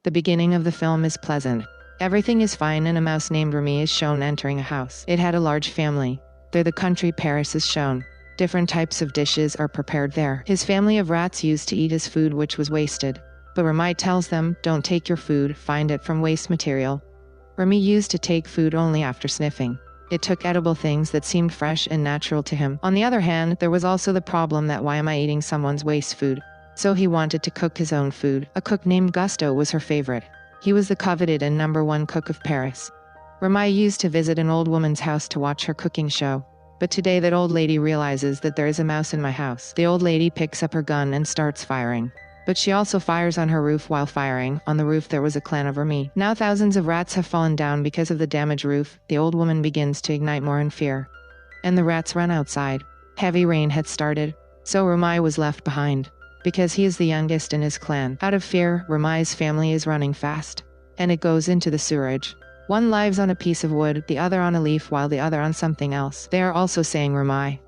The beginning of the film is pleasant. Everything is fine and a mouse named Remy is shown entering a house. It had a large family. There the country Paris is shown. Different types of dishes are prepared there. His family of rats used to eat his food which was wasted. But Remy tells them, don't take your food, find it from waste material. Remy used to take food only after sniffing. It took edible things that seemed fresh and natural to him. On the other hand, there was also the problem that why am I eating someone's waste food? So he wanted to cook his own food. A cook named Gusto was her favorite. He was the coveted and #1 cook of Paris. Remy used to visit an old woman's house to watch her cooking show. But today that old lady realizes that there is a mouse in my house. The old lady picks up her gun and starts firing. But she also fires on her roof while firing. On the roof there was a clan of Remy. Now thousands of rats have fallen down because of the damaged roof. The old woman begins to ignite more in fear. And the rats run outside. Heavy rain had started. So Remy was left behind. Because he is the youngest in his clan. Out of fear, Remy's family is running fast. And it goes into the sewerage. One lives on a piece of wood, the other on a leaf while the other on something else. They are also saying Remy.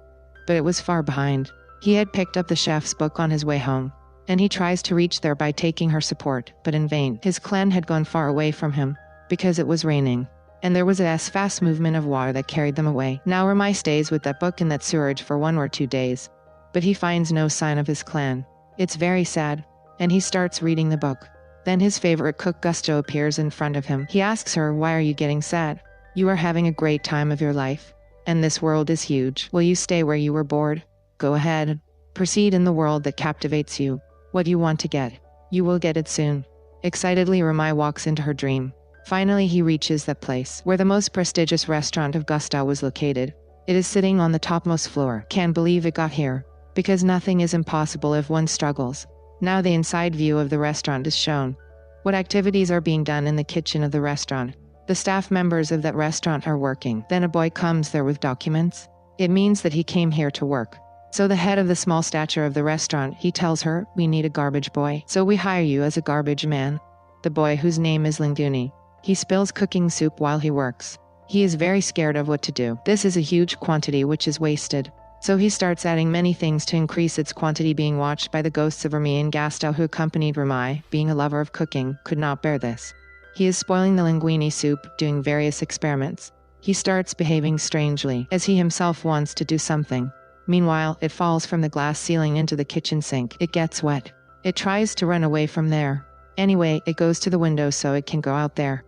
But it was far behind. He had picked up the chef's book on his way home. And he tries to reach there by taking her support, but in vain. His clan had gone far away from him, because it was raining. And there was a fast movement of water that carried them away. Now Remy stays with that book in that sewerage for 1 or 2 days. But he finds no sign of his clan. It's very sad. And he starts reading the book. Then his favorite cook Gusto appears in front of him. He asks her, why are you getting sad? You are having a great time of your life. And this world is huge. Will you stay where you were bored? Go ahead. Proceed in the world that captivates you. What you want to get, you will get it soon. Excitedly Remy walks into her dream. Finally he reaches that place, where the most prestigious restaurant of Gusto was located. It is sitting on the topmost floor. Can't believe it got here. Because nothing is impossible if one struggles. Now the inside view of the restaurant is shown. What activities are being done in the kitchen of the restaurant? The staff members of that restaurant are working. Then a boy comes there with documents. It means that he came here to work. So the head of the small stature of the restaurant, he tells her, we need a garbage boy. So we hire you as a garbage man. The boy, whose name is Linguini. He spills cooking soup while he works. He is very scared of what to do. This is a huge quantity which is wasted. So he starts adding many things to increase its quantity. Being watched by the ghosts of Remy and Gusto who accompanied Remy, being a lover of cooking, could not bear this. He is spoiling the linguine soup, doing various experiments. He starts behaving strangely, as he himself wants to do something. Meanwhile, it falls from the glass ceiling into the kitchen sink. It gets wet. It tries to run away from there. Anyway, it goes to the window so it can go out there.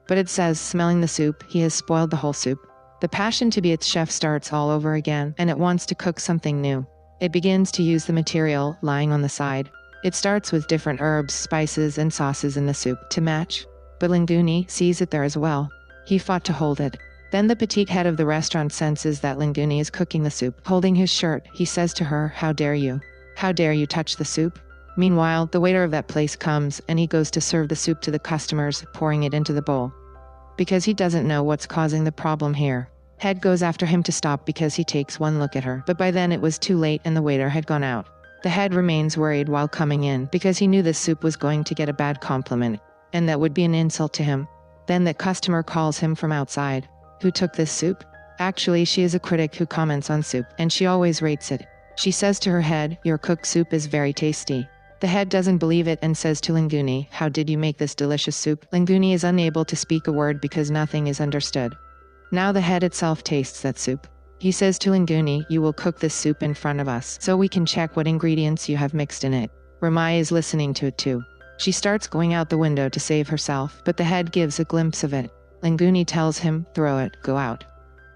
But it says, smelling the soup, he has spoiled the whole soup. The passion to be its chef starts all over again, and it wants to cook something new. It begins to use the material lying on the side. It starts with different herbs, spices, and sauces in the soup to match. But Linguini sees it there as well. He fought to hold it. Then the petite head of the restaurant senses that Linguini is cooking the soup. Holding his shirt, he says to her, how dare you? How dare you touch the soup? Meanwhile, the waiter of that place comes, and he goes to serve the soup to the customers, pouring it into the bowl. Because he doesn't know what's causing the problem here. Head goes after him to stop because he takes one look at her. But by then it was too late and the waiter had gone out. The head remains worried while coming in, because he knew this soup was going to get a bad compliment, and that would be an insult to him. Then that customer calls him from outside. Who took this soup? Actually, she is a critic who comments on soup, and she always rates it. She says to her head, your cooked soup is very tasty. The head doesn't believe it and says to Linguini, how did you make this delicious soup? Linguini is unable to speak a word because nothing is understood. Now the head itself tastes that soup. He says to Linguini, you will cook this soup in front of us, so we can check what ingredients you have mixed in it. Remy is listening to it too. She starts going out the window to save herself, but the head gives a glimpse of it. Linguini tells him, throw it, go out.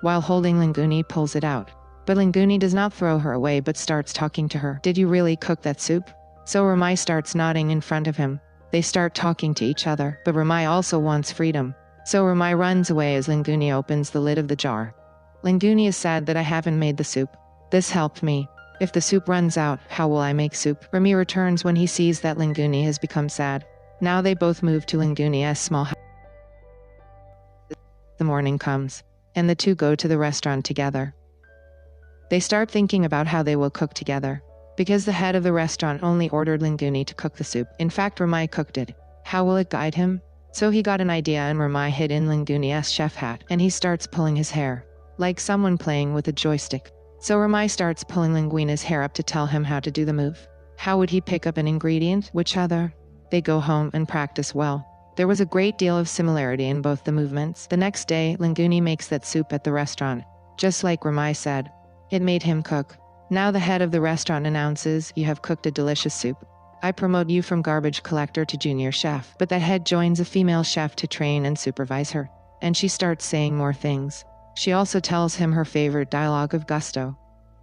While holding Linguini pulls it out. But Linguini does not throw her away but starts talking to her. Did you really cook that soup? So Remy starts nodding in front of him. They start talking to each other, but Remy also wants freedom. So Remy runs away as Linguini opens the lid of the jar. Linguini is sad that I haven't made the soup. This helped me. If the soup runs out, how will I make soup? Remy returns when he sees that Linguini has become sad. Now they both move to Linguini's small house. The morning comes, and the two go to the restaurant together. They start thinking about how they will cook together. Because the head of the restaurant only ordered Linguini to cook the soup. In fact, Remy cooked it. How will it guide him? So he got an idea and Remy hid in Linguini's chef hat, and he starts pulling his hair. Like someone playing with a joystick. So Remy starts pulling Linguini's hair up to tell him how to do the move. How would he pick up an ingredient? Which other? They go home and practice well. There was a great deal of similarity in both the movements. The next day, Linguni makes that soup at the restaurant, just like Ramai said. It made him cook. Now the head of the restaurant announces, "You have cooked a delicious soup. I promote you from garbage collector to junior chef." But that head joins a female chef to train and supervise her. And she starts saying more things. She also tells him her favorite dialogue of Gusto.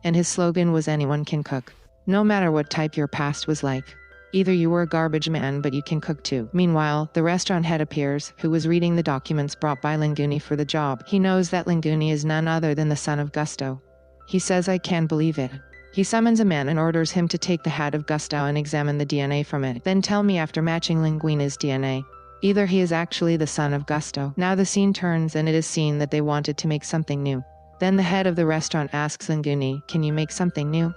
And his slogan was, "Anyone can cook. No matter what type your past was like. Either you were a garbage man, but you can cook too." Meanwhile, the restaurant head appears, who was reading the documents brought by Linguni for the job. He knows that Linguni is none other than the son of Gusto. He says, "I can't believe it." He summons a man and orders him to take the hat of Gusto and examine the DNA from it. Then tell me after matching Linguini's DNA. Either he is actually the son of Gusto. Now the scene turns and it is seen that they wanted to make something new. Then the head of the restaurant asks Linguni, "Can you make something new?"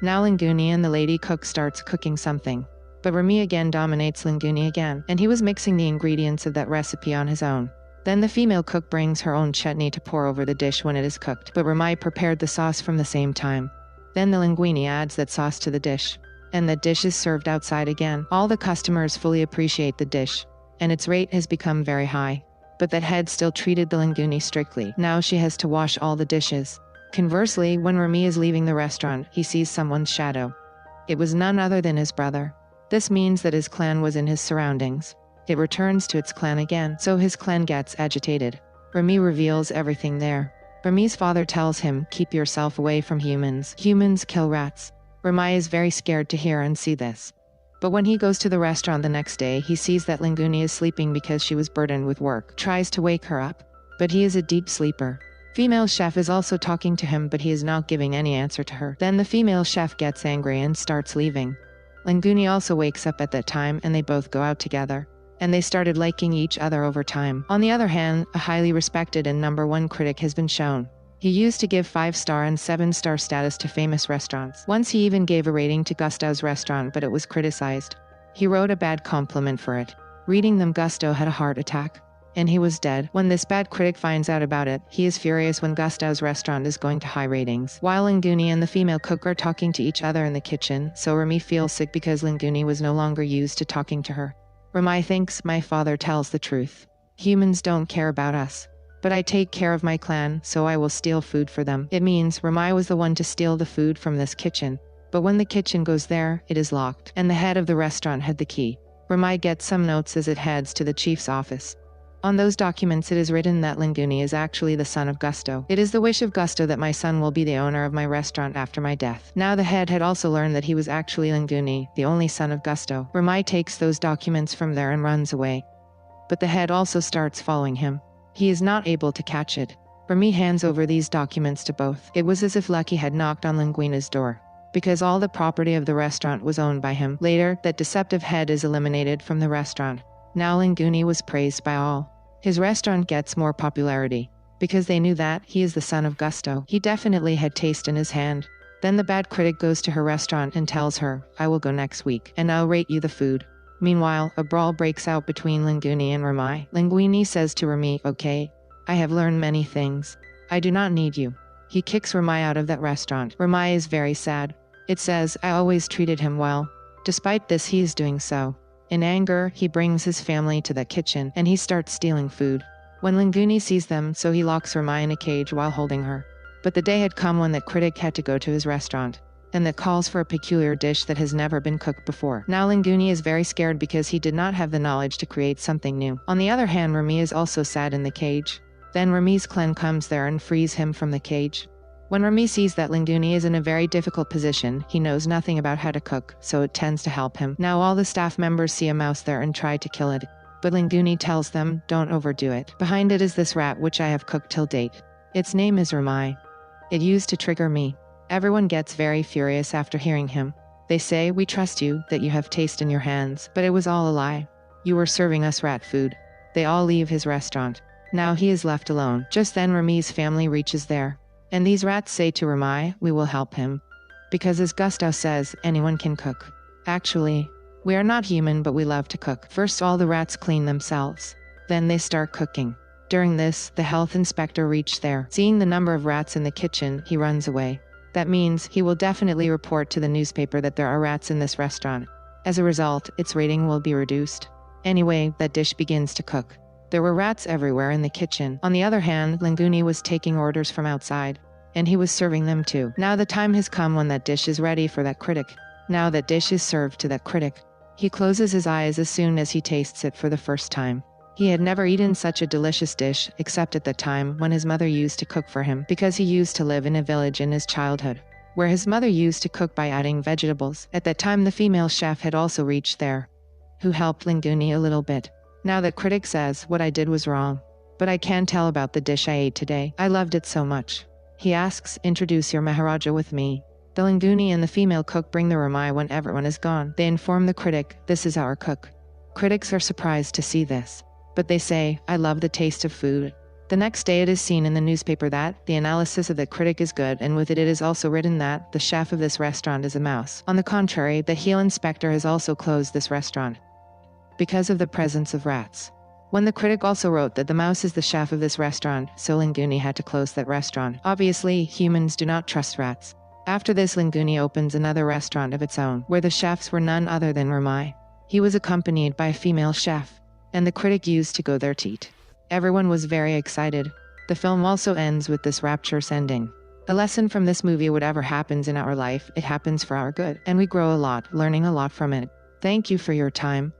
Now Linguni and the lady cook starts cooking something. But Rami again dominates Linguni again, and he was mixing the ingredients of that recipe on his own. Then the female cook brings her own chutney to pour over the dish when it is cooked, but Ramai prepared the sauce from the same time. Then the Linguini adds that sauce to the dish, and that dish is served outside again. All the customers fully appreciate the dish, and its rate has become very high. But that head still treated the Linguni strictly. Now she has to wash all the dishes. Conversely, when Rami is leaving the restaurant, he sees someone's shadow. It was none other than his brother. This means that his clan was in his surroundings. It returns to its clan again, so his clan gets agitated. Rami reveals everything there. Rami's father tells him, "Keep yourself away from humans. Humans kill rats." Rami is very scared to hear and see this. But when he goes to the restaurant the next day, he sees that Linguni is sleeping because she was burdened with work. Tries to wake her up, but he is a deep sleeper. Female chef is also talking to him, but he is not giving any answer to her. Then the female chef gets angry and starts leaving. Linguni also wakes up at that time and they both go out together. And they started liking each other over time. On the other hand, a highly respected and #1 critic has been shown. He used to give 5-star and 7-star status to famous restaurants. Once he even gave a rating to Gusto's restaurant, but it was criticized. He wrote a bad compliment for it. Reading them, Gusto had a heart attack. And he was dead. When this bad critic finds out about it, he is furious when Gusto's restaurant is going to high ratings. While Linguni and the female cook are talking to each other in the kitchen, so Rami feels sick because Linguni was no longer used to talking to her. Rami thinks, "My father tells the truth. Humans don't care about us. But I take care of my clan, so I will steal food for them." It means Rami was the one to steal the food from this kitchen. But when the kitchen goes there, it is locked, and the head of the restaurant had the key. Rami gets some notes as it heads to the chief's office. On those documents it is written that Linguni is actually the son of Gusto. "It is the wish of Gusto that my son will be the owner of my restaurant after my death." Now the head had also learned that he was actually Linguni, the only son of Gusto. Rami takes those documents from there and runs away. But the head also starts following him. He is not able to catch it. Rami hands over these documents to both. It was as if Lucky had knocked on Linguina's door, because all the property of the restaurant was owned by him. Later, that deceptive head is eliminated from the restaurant. Now Linguni was praised by all. His restaurant gets more popularity, because they knew that he is the son of Gusto. He definitely had taste in his hand. Then the bad critic goes to her restaurant and tells her, "I will go next week, and I'll rate you the food." Meanwhile, a brawl breaks out between Linguni and Rami. Linguini says to Rami, "Okay, I have learned many things. I do not need you." He kicks Rami out of that restaurant. Rami is very sad. It says, "I always treated him well. Despite this, he is doing so." In anger, he brings his family to the kitchen, and he starts stealing food. When Linguni sees them, so he locks Rami in a cage while holding her. But the day had come when that critic had to go to his restaurant, and that calls for a peculiar dish that has never been cooked before. Now Linguni is very scared because he did not have the knowledge to create something new. On the other hand, Rami is also sad in the cage. Then Rami's clan comes there and frees him from the cage. When Rami sees that Linguni is in a very difficult position, he knows nothing about how to cook, so it tends to help him. Now all the staff members see a mouse there and try to kill it. But Linguni tells them, "Don't overdo it. Behind it is this rat which I have cooked till date. Its name is Rami. It used to trigger me." Everyone gets very furious after hearing him. They say, "We trust you, that you have taste in your hands, but it was all a lie. You were serving us rat food." They all leave his restaurant. Now he is left alone. Just then Rami's family reaches there. And these rats say to Rami, "We will help him. Because as Gusto says, anyone can cook. Actually, we are not human, but we love to cook." First all the rats clean themselves. Then they start cooking. During this, the health inspector reached there. Seeing the number of rats in the kitchen, he runs away. That means he will definitely report to the newspaper that there are rats in this restaurant. As a result, its rating will be reduced. Anyway, that dish begins to cook. There were rats everywhere in the kitchen. On the other hand, Linguini was taking orders from outside, and he was serving them too. Now the time has come when that dish is ready for that critic. Now that dish is served to that critic. He closes his eyes as soon as he tastes it for the first time. He had never eaten such a delicious dish, except at the time when his mother used to cook for him, because he used to live in a village in his childhood, where his mother used to cook by adding vegetables. At that time the female chef had also reached there, who helped Linguini a little bit. Now the critic says, what I did was wrong. But I can tell about the dish I ate today. I loved it so much. He asks, introduce your Maharaja with me. The Linguini and the female cook bring the ramai when everyone is gone. They inform the critic, this is our cook. Critics are surprised to see this. But they say, I love the taste of food. The next day it is seen in the newspaper that the analysis of the critic is good, and with it is also written that the chef of this restaurant is a mouse. On the contrary, the heel inspector has also closed this restaurant because of the presence of rats. When the critic also wrote that the mouse is the chef of this restaurant, so Linguini had to close that restaurant. Obviously, humans do not trust rats. After this, Linguini opens another restaurant of its own, where the chefs were none other than Ramai. He was accompanied by a female chef, and the critic used to go there to eat. Everyone was very excited. The film also ends with this rapturous ending. A lesson from this movie: whatever happens in our life, it happens for our good, and we grow a lot, learning a lot from it. Thank you for your time.